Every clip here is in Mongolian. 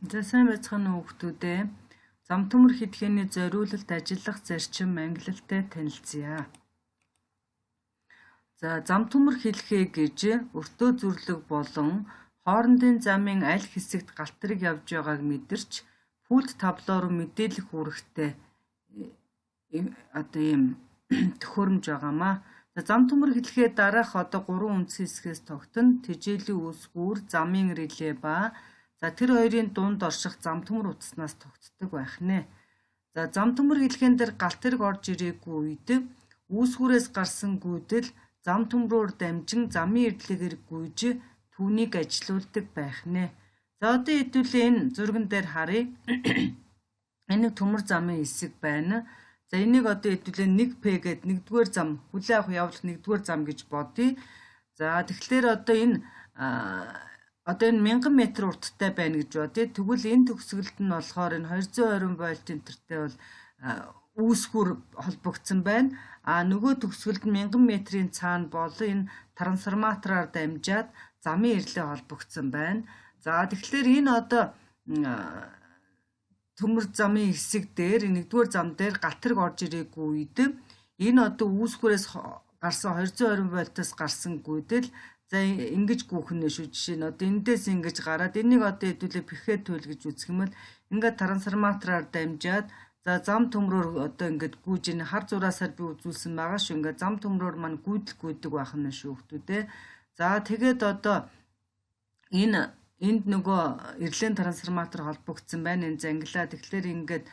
За сайн байцгаана уу хүүхдүүдээ. Зам төмөр хэдхээний зориулалт ажиллах зарчим ангилалтай танилцъя. За зам төмөр хэлхээ гэж өртөө зүрлэг болон хоорондын замын аль хэсэгт галтрыг явж байгааг мэдэрч пульт таблоо руу мэдээлэх үүрэгтэй ийм төхөөрөмж байгаамаа. За зам төмөр хэлхээ дараах 3 үндсэн хэсгээс тогтно: тэжээлийн үсгүүр, замын реле ба за тэр хоёрын дунд орших зам төмөр утаснаас тогтдог байх нэ. За зам төмөр хэлхэн дээр галтрыг орж ирээгүй үед үүсгүүрээс гарсан гүйдэл зам төмрөөр дамжин замын эрдлэгээр гүйж түүнийг ажилуулдаг байх нэ. За одоо хэдүүлээ энэ зурган дээр харъя. Энэ төмөр замын хэсэг байна. За энийг одоо хэдүүлээ 1P гээд нэгдүгээр зам, хүлээн авах явуулах нэгдүгээр зам гэж бодъё. За тэгэхээр одоо энэ 1000 м урттай байна гэж бодъё. Тэгвэл энэ төгсгөлд нь болохоор энэ 220 вольт энтертэй бол үүсгүүр холбогдсон байна. Нөгөө төгсгөлд нь 1000 м-ийн цаана бол энэ трансформатороор дамжаад замын эрлээ холбогдсон байна. За тэгэхээр энэ одоо төмөр замын хэсэг дээр нэгдүгээр зам дээр галтрыг орж ирээгүй үед энэ одоо үүсгүүрээс гарсан 220 вольтоос гарсан гүйдэл за ингэж гүйх нэ шүү. Жишээ нь одоо эндээс ингэж гараад энийг одоо хэдүүлээ пихет туйл гэж үзэх юм бол ингээд трансформатороор дамжаад за зам төмрөөр одоо ингээд гүйж ин хар зураасаар би үзүүлсэн байгаа шүү. Ингээд зам төмрөөр маань гүйдэг байх нь шүү хүмүүдээ. За тэгээд одоо энд нөгөө эрлийн трансформатор холбогдсон байна. Энэ зангилаа. Тэгэхээр ингээд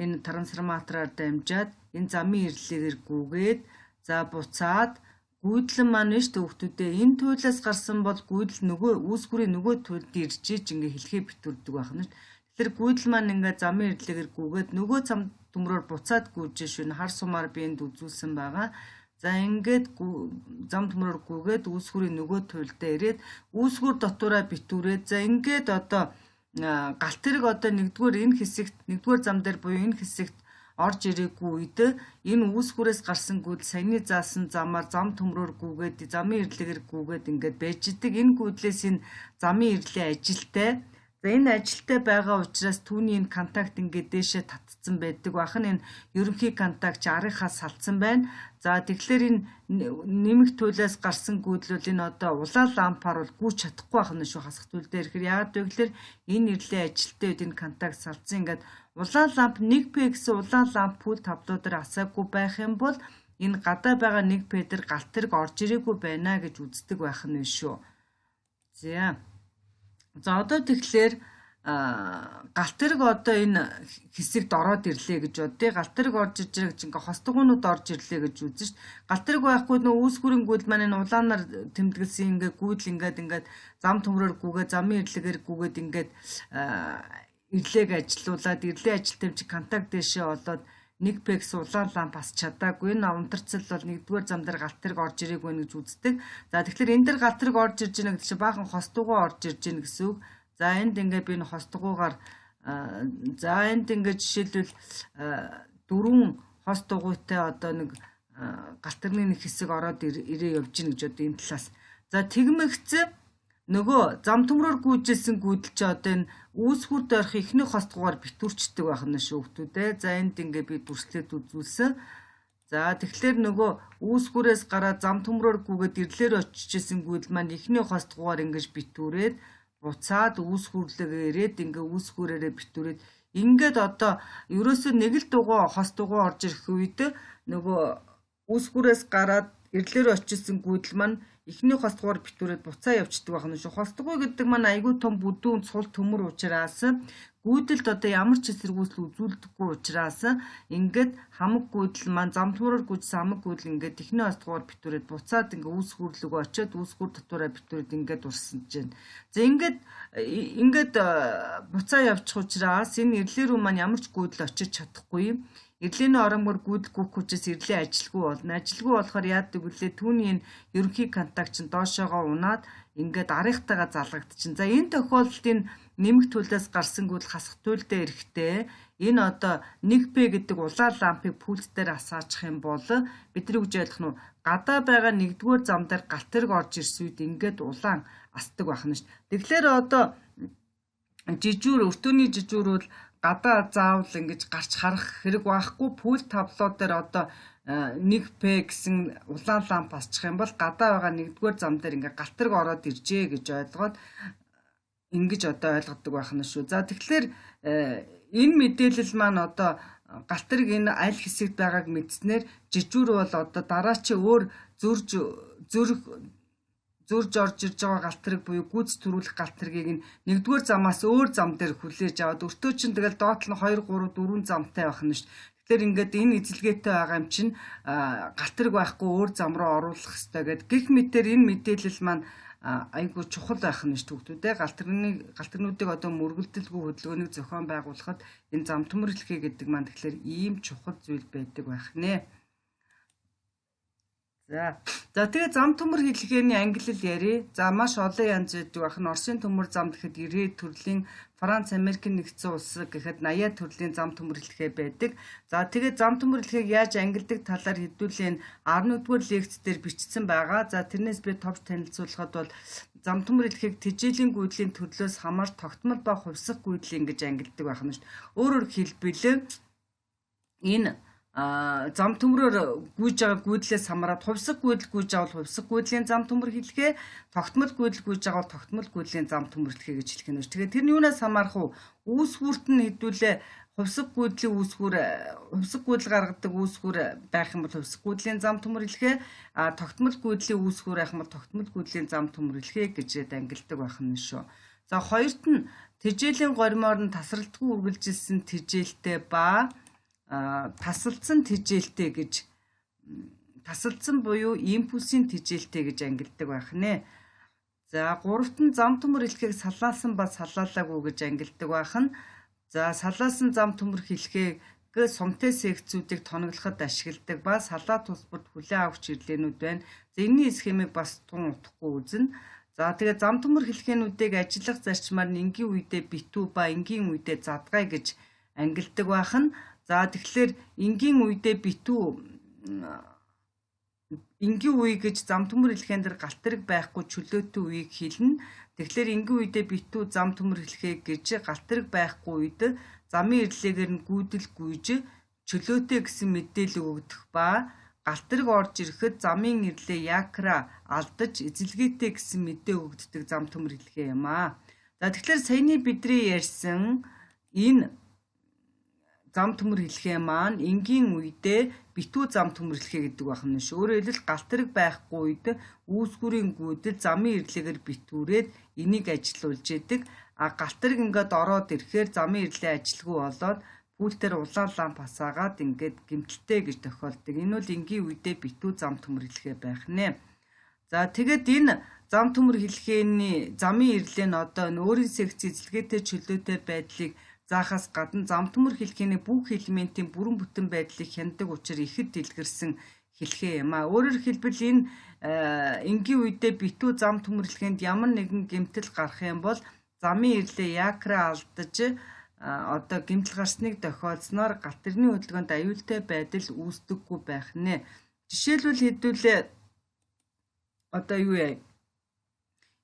энэ трансформатороор дамжаад энэ замын эрлэгээр гүйгээд за буцаад гүйдлэн маань шүү дээ хүүхдүүдээ. Энэ туйлаас гарсан бол гүйдэл нөгөө үүсгүүрийн нөгөө туйлд иржээж ингээ хэлхээ битүүрдэг байх нь. Тэгэхээр гүйдэл маань ингээ замын эрлэгээр гүйгээд нөгөө зам төмрөөр буцаад гүйж шүү. Хар сумаар би энд үзүүлсэн байгаа. За ингээд зам төмрөөр гүйгээд үүсгүүрийн нөгөө туйлдаа ирээд үүсгүүр дотоороо битүүрээд за ингээд одоо галтрыг одоо нэгдүгээр зам дээр буюу энэ хэсэгт орж ирээгүй үед энэ үүсгүүрээс гарсан гүйдэл саяны заасан замаар зам төмрөөр гүйгээд замын эрлэгээр гүйгээд ингээд байж идэг. Энэ гүйдлээс энэ замын эрлээ ажилтай. За энэ ажилтай байгаа учраас түүний энэ контакт ингээд дээшээ татцсан байдаг. Бахан энэ ерөнхий контакт арийнхаас салцсан байна. За тэгэхээр энэ нэмэх туйлаас гарсан гүйдэл бол энэ одоо улаан лампаар бол гүйж чадахгүй байх нь шүү хасах туйл дээр. Тэгэхээр яагаад вэ гэхээр энэ эрлээ ажилтай үед энэ контакт салцсан. Ингээд улаан ламп 1P гэсэн улаан ламп пул таблоо дээр асаагүй байх юм бол энэ гадаа байгаа 1P дээр галтрыг орж ирээгүй байна гэж үздэг байх нь шүү. За одоо тэгэхээр галтрыг одоо энэ хэсэгт ороод ирлээ гэж бодъё. Галтрыг орж иж байгаа гэж ингээ хостгоонууд орж ирлээ гэж үзнэ шүү. Галтрыг байхгүй нөө үүсгүүрийн гүйдэл маань энэ улаанаар тэмдэглэсэн ингээ гүйдэл ингээд зам төмрөөр гүгээ замын эрлэгээр гүгээд ингээд эрлээг ажилуулад эрлээ ажилтнаа чи контакт дэшээ болоод 1P гэсэн улаан ламп бас чадаагүй. Энэ унтарцал бол нэгдүгээр зам дээр галтрыг орж ирээгүй гэж үздэг. За тэгэхээр энэ дээр галтрыг орж ирж байгаа гэдэг чинь баахан хостгоо орж ирж байгаа гэсэн үг. За энд ингээд би энэ хостгоогаар за энд ингээд жишээлбэл 4 хостгоотой одоо нэг галтрны нэг хэсэг ороод ирээ явж гин гэж одоо энэ талаас. За тэгмэгц нөгөө зам төмрөөр гүйжсэн гүйдэл чи одоо энэ үүсгүүрд орох ихний хостгоор битүүрчдэг байх нь шүү хүмүүдээ. За энд ингээ би дүрслээд үзүүлсэн. За тэгэхээр нөгөө үүсгүүрээс гараад зам төмрөөр гүйгээд ирлээр очижсэн гүйдэл маань ихний хостгоор ингэж битүүрээд буцаад үүсгүүрлэгээ ирээд ингээ үүсгүүрээрээ битүүрээд ингээд одоо ерөөсөө нэг л дугуй хостгоо орж ирэх үед нөгөө үүсгүүрээс гараад ирлээр очижсэн гүйдэл маань ихний хостгоор битүүрээд буцаа явчихдаг байх нь шүү. Хостгоо гэдэг маань айгүй том бүдүүн цул төмөр учраас гүйдэлд одоо ямар ч эсэргүүцэл үзүүлдэггүй учраас ингээд хамаг гүйдэл маань зам төмрөөр гүйжсэн хамаг гүйдэл ингээд ихний хостгоор битүүрээд буцаад ингээ үүсгүүрлэгөө очиод үүсгүүр дотоороо битүүрээд ингээд урсаж байна. За ингээд буцаа явчих учраас энэ ирлээ рүү маань ямар ч гүйдэл очиж чадахгүй юм. Ирлийн оромгор гүйдэл гүйх учраас ирлээ ажилгүй болно. Ажилгүй болохоор яадаг вүлээ түүний энэ ерөнхий контакт чинь доошоогоо унаад ингээд арихтайгаа залгагдчихна. За энэ тохиолдолд энэ нэмэх туйлаас гарсан гүйдэл хасах туйлдаа эрэхтэй энэ одоо 1P гэдэг улаан лампыг пульт дээр асаачих юм бол бидний үгж ойлгох нь гадаа байгаа нэгдүгээр зам дээр галтрыг орж ирсэн үед ингээд улаан асдаг байх нь шүү. Тэгэхээр одоо жижүүр өртөөний жижүүр бол гадаа заавал ингэж гарч харах хэрэг байхгүй. Пул табло дээр одоо 1П гэсэн улаан ламп асчих юм бол гадаа байгаа нэгдүгээр зам дээр ингээ галтарг ороод иржээ гэж ойлгоод ингэж одоо ойлгодог байх нь шүү. За тэгэхээр энэ мэдээлэл маань одоо галтарг энэ аль хэсэгт байгааг мэдснээр жижүүр бол одоо дараа чи өөр зөрж орж ирж байгаа галтарг буюу гүйц төрүүлэх галтаргийг нь нэгдүгээр замаас өөр зам дээр хүлээж аваад өртөө чинь тэгэл доот нь 2 3 4 замтай байх нь шүү. Тэгэхээр ингээд энэ эзэлгээтэй байгаа юм чинь галтарг байхгүй өөр зам руу оруулах хэрэгтэй гэдэг. Гэх мэтээр энэ мэдээлэл маань айгуу чухал байх нь шүү хүүхдүүдээ. Галтарнуудыг одоо мөргөлдөлгүй хөдөлгөөнийг зохион байгуулахад энэ зам төмөр хэлхий гэдэг маань тэгэхээр ийм чухал зүйл байдаг байх нэ. За тэгээ зам төмөр хэллэгээний ангилал ярив. За маш олон янз байдаг байх нь Оросын төмөр зам гэхэд 90 төрлийн, Франц, Америкийн нэгдсэн улс гэхэд 80 төрлийн зам төмөр хэллэгээ байдаг. За тэгээ зам төмөр хэллэгийг яаж ангилдаг талаар хэдүүлээ 11-р лекц дээр бичсэн байгаа. За тэрнээс би товч танилцуулахад бол зам төмөр хэллэгийг тэжээлийн гүйдлийн төрлөөс хамаарч тогтмол ба хувьсах гүйдлийн гэж ангилдаг байх нь шүү. Өөрөөр хэлбэл энэ зам төмрөөр гүйж байгаа гүйдлээс хамаарат хувьсах гүйдэл гүйж байгаа бол хувьсах гүйдлийн зам төмөр хэлхээ, тогтмол гүйдэл гүйж байгаа бол тогтмол гүйдлийн зам төмөр хэлхээ гэж хэлэх нь. Тэгэхээр тэр нь юунаас хамаарах вэ? Үүсгүүрт нь хэдүүлээ хувьсах гүйдлийн үүсгүүр, хувьсах гүйдэл гаргадаг үүсгүүр байх юм бол хувьсах гүйдлийн зам төмөр хэлхээ, тогтмол гүйдлийн үүсгүүр байх юм бол тогтмол гүйдлийн зам төмөр хэлхээ гэж ангилдаг байх нь шүү. За хоёрт нь тэжээлийн горимоор нь тасралтгүй үргэлжилсэн тэжээлтэй ба тасалдсан тэжээлтэй гэж тасалдсан буюу импульсийн тэжээлтэй гэж ангилдаг байх нэ. За гуравт нь зам төмөр хэлхийг салаалсан ба салаалаагүй гэж ангилдаг байх нь. За салаалсан зам төмөр хэлхийг сумтай секцүүдийг тоноглоход ашигладаг ба салаа тус бүрд хүлээн авах чиглэлүүд байна. За энэний схемийг бас тун утахгүй үзнэ. За тэгээ зам төмөр хэлхээнүүдийг ажиллах зарчмаар нь энгийн үедээ битүү ба энгийн үедээ задгай гэж ангилдаг байх нь. За тэгэхээр энгийн үедээ битүү энгийн үе гэж зам төмөр хэлхээнд дэр галтарг байхгүй чөлөөтэй үеийг хэлнэ. Тэгэхээр энгийн үедээ битүү зам төмөр хэлхээ гэж галтарг байхгүй үед замын ирлээгээр нь гүйдэл гүйж чөлөөтэй гэсэн мэдээлэл өгдөх ба галтарг орж ирэхэд замын ирлээ яакра алдаж эзэлгээтэй гэсэн мэдээ өгддөг зам төмөр хэлхээ юм аа. За тэгэхээр саяны бидний ярьсан энэ зам төмөр хэлхээ маань энгийн үедээ битүү зам төмөр хэлхээ гэдэг байх нь шүү. Өөрөөр хэлбэл галтарг байхгүй үед үүсгүүрийн гүйдэл замын ирлээгээр битүүрээд энийг ажилуулж яадаг. Галтарг ингээд ороод ирэхээр замын ирлээ ажилгүй болоод пультээр улаан ламп хасаагаад ингээд гэмтэлтэй гэж тохиолдог. Энэ бол энгийн үедээ битүү зам төмөр хэлхээ байх нэ. За тэгээд энэ зам төмөр хэлхээний замын ирлээ нь одоо өөрийн секц эзэлгээтэй чөлөөтэй байдлыг заахаас гадна зам төмөр хэлхээний бүх элементийн бүрэн бүтэн байдлыг хяндаг учраас ихэд дэлгэрсэн хэлхээ юм а. Өөрөөр хэлбэл энэ энгийн үедээ битүү зам төмөр хэлхээнд ямар нэгэн гэмтэл гарах юм бол замын ирлээ яакра алдаж одоо гэмтэл гарсныг тохиолдсноор галтарны хөдөлгөөнд аюултай байдал үүсдэггүй байх нэ. Жишээлбэл хэдүүлээ одоо юу яа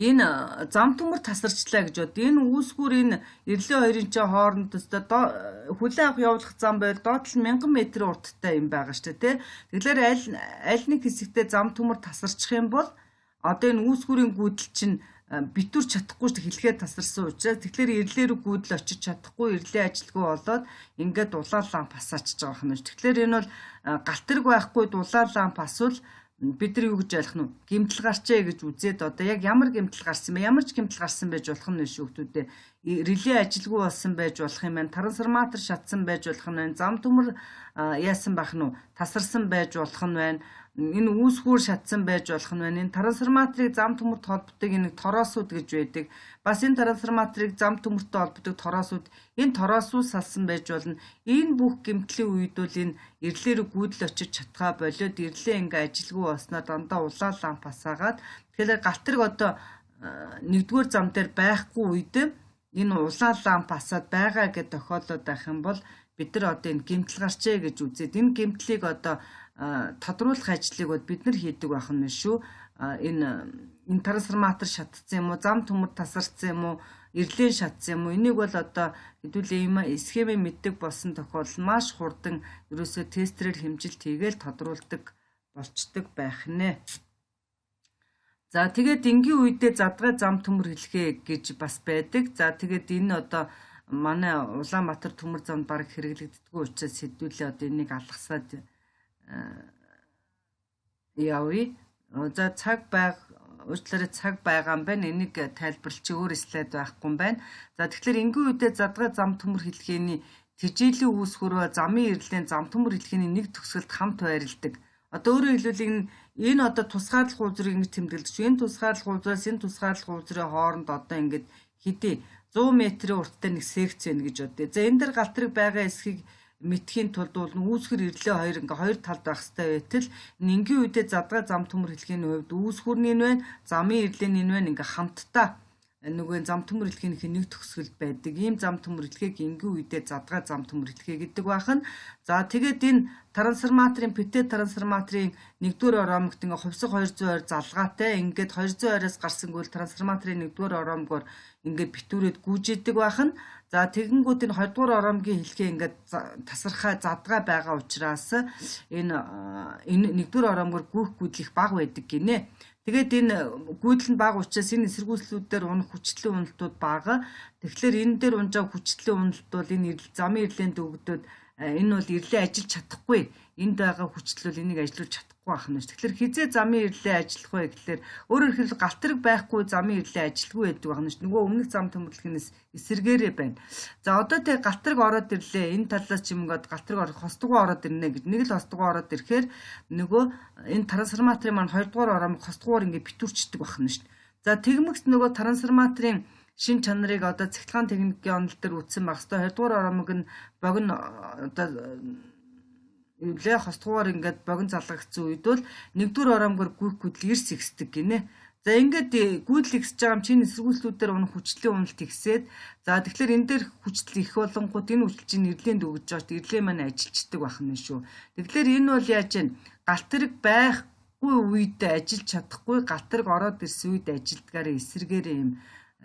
энэ зам төмөр тасарчлаа гэж бод. Энэ үүсгүүр энэ ирлээ хоёрын ч хооронд хүлээн авах явуулах зам байл доод нь 1000 м урттай юм байгаа шүү дээ. Тэгэхээр аль нэг хэсэгтээ зам төмөр тасарчих юм бол одоо энэ үүсгүүрийн гүйдэл чинь битүүр чадахгүй шүү дээ, хэлхээ тасарсан учраас тэгэхээр ирлээ рүү гүйдэл очиж чадахгүй, ирлээ ажилгүй болоод ингээд улаан ламп асаачж байгаа юм. Тэгэхээр энэ бол галтарг байхгүй улаан ламп асвал бид нар юу гэж ялах нь гэмтэл гарчээ гэж үзээд одоо яг ямар гэмтэл гарсан бэ? Ямар ч гэмтэл гарсан байж болох нь шүү хүүхдүүдээ. Реле ажилгүй болсон байж болох юм байна. Трансформатор шатсан байж болох нь байна. Зам төмөр яасан байх нь тасарсан байж болох нь байна. Энэ үүсгүүр шатсан байж болох нь байна. Энэ трансформаторыг зам төмөрт холбодог энэ тороосууд гэж байдаг. Бас энэ трансформаторыг зам төмөртөө холбодог тороосууд энэ тороосууд салсан байж болно. Энэ бүх гэмтлийн үед бол энэ ирлээр гүйдэл очиж чадхаа болоод ирлээ ингээ ажилгүй болсноор дандаа улаан ламп асаагаад тэгэхээр галтарг одоо нэгдүгээр зам дээр байхгүй үед энэ улаан ламп асаад байгаа гэж тохиолдоод байх юм бол бид нар одоо энэ гэмтэл гарчээ гэж үзээд энэ гэмтлийг одоо тодруулах ажлыг бол бид нар хийдэг байх нь шүү. Энэ трансформатор шатцсан юм уу, зам төмөр тасарсан юм уу, ирлийн шатс юм уу? Энийг бол одоо хэдүүлээ схемээ мэддэг болсон тохиолдолд маш хурдан ерөөсөө тестрээр хэмжилт хийгээл тодруулдаг болцдог байх нэ. За тэгээд энгийн үедээ задгай зам төмөр хэлхээ гэж бас байдаг. За тэгээд энэ одоо манай Улаанбаатар төмөр замд баг хэрэглэгддэггүй учраас хэдүүлээ одоо энийг алгасаад явъя. За уучлаарай цаг байгаа юм байна. Энийг тайлбарлах чи өөр слайд байхгүй юм байна. За тэгэхээр энгийн үедээ задгай зам төмөр хэлхээний тэжээлийн үүсгэрөө замын ирлийн зам төмөр хэлхээний нэг төгсгөлд хамт байрладаг. Одоо өөрөөр хэлбэл энэ одоо тусгаарлах уулзрыг ингэж тэмдэглэж байна. Энэ тусгаарлах уулзраас энэ тусгаарлах уулзрын хооронд одоо ингэж хэдий 100 м-ийн урттай нэг секц байна гэж бодъё. За энэ дэр галтраг байгаа эсхийг мэдхийн тулд бол үүсгэр ирлээ хоёр талд байх хэрэгтэй байтал энгийн үедээ задгай зам төмөр хэлхээний хувьд үүсгүрний нь байна, замын ирлийн нь байна ингээ хамтдаа нөгөө зам төмөр хэлхээнийх нэг төгсгөл байдаг. Ийм зам төмөр хэлхээг энгийн үедээ задгай зам төмөр хэлхээ гэдэг бахан. За тэгээд энэ трансформаторын PT трансформаторын 1-р оромогт ингээ хувьсах 220 залгаатай ингээд 220-аас гарсангүй трансформаторын 1-р оромгоор ингээ битүүрээд гүйжээдэг бахан. За тэгэнгүүт энэ 2-р оромгийн хэлхээ ингээд тасархай задгай байгаа учраас энэ 1-р оромгоор гүйх гүйдлэх бага байдаг гинэ. Тэгээд энэ гүйдэл нь бага учраас энэ эсэргүүцлүүдээр унах хүчтлийн уналтууд бага. Тэгэхээр энэ дээр унжаа хүчтлийн уналт бол энэ замын ирлийн дөгдөөд энэ бол ирлээ ажиллаж чадахгүй. Энд байгаа хүчтэл энийг ажиллуулж чадахгүй байх нь. Тэгэхээр хизээ замын ирлээ ажиллах вэ гэхэлэр өөрөөр хэлбэл галтраг байхгүй замын ирлээ ажилгүй байдаг байх нь. Нөгөө өмнөх зам төмөрлөхнөөс эсэргээрээ байна. За одоо тэг галтраг ороод ирлээ. Энэ талаас ч юм гээд галтраг орох хостгоо ороод ирнэ гэж нэг л хостгоо ороод ирэхээр нөгөө энэ трансформаторын маань 2-р оромог хостгоор ингээд битүүрчдэг байх нь шүү дээ. За тэгмэгс нөгөө трансформаторын шин чанарыг одоо цахилгаан техникийн онол дээр үтсэн байх хэвээр 2-р оромог нь богино одоо эвлээ хостгоор ингээд богино залгагдсан үед бол 1-р оромгоор гүйх гүйдэл эрс ихсдэг гинэ. За ингээд гүйдэл ихсэж байгаа юм чинь эсэргүүцлүүдээр унах хүчлийн уналт ихсээд за тэгэхээр энэ дээр хүчтэл их болонгууд энэ хүчлжийн ирлээнд өгж байгаа шүү дээ. Ирлээ маань ажилчдаг байх нь шүү. Тэгэхээр энэ бол яаж вэ? Галтраг байхгүй үед ажиллаж чадахгүй, галтраг ороод ирсэн үед ажилдгаар эсэргээр юм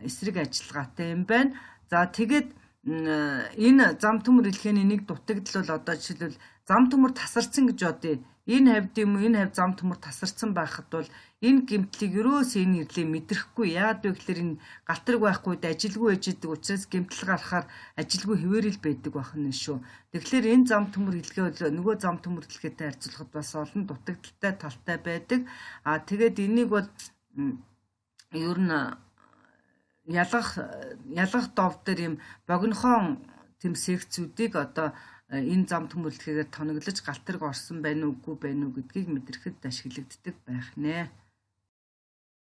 эсрэг ажиллагаатай юм байна. За тэгээд энэ зам төмөр хэлхээний нэг дутагдал бол одоо жишээлбэл зам төмөр тасарсан гэж бодъё. Энэ хавьд юм уу энэ хавь зам төмөр тасарсан байхад бол энэ гэмтлийг ерөөсөө энэ ирлээ мэдрэхгүй. Яагаад вэ гэхээр энэ галтраг байхгүй үед ажилгүй ээждэг учраас гэмтэл гарахаар ажилгүй хэвээрэл байдаг байх нь шүү. Тэгэхээр энэ зам төмөр хэлхээ бол нөгөө зам төмөр хэлхээтэй харьцуулахад бас олон дутагдaltaй талтай байдаг. Тэгээд энийг бол ер нь ялгах дов дээр юм богинохон тэм секцүүдийг одоо энэ зам төмөрлөхөөр тоноглож галтраг орсон байна уу үгүй байна уу гэдгийг мэдрэхэд ашиглагддаг байх нэ.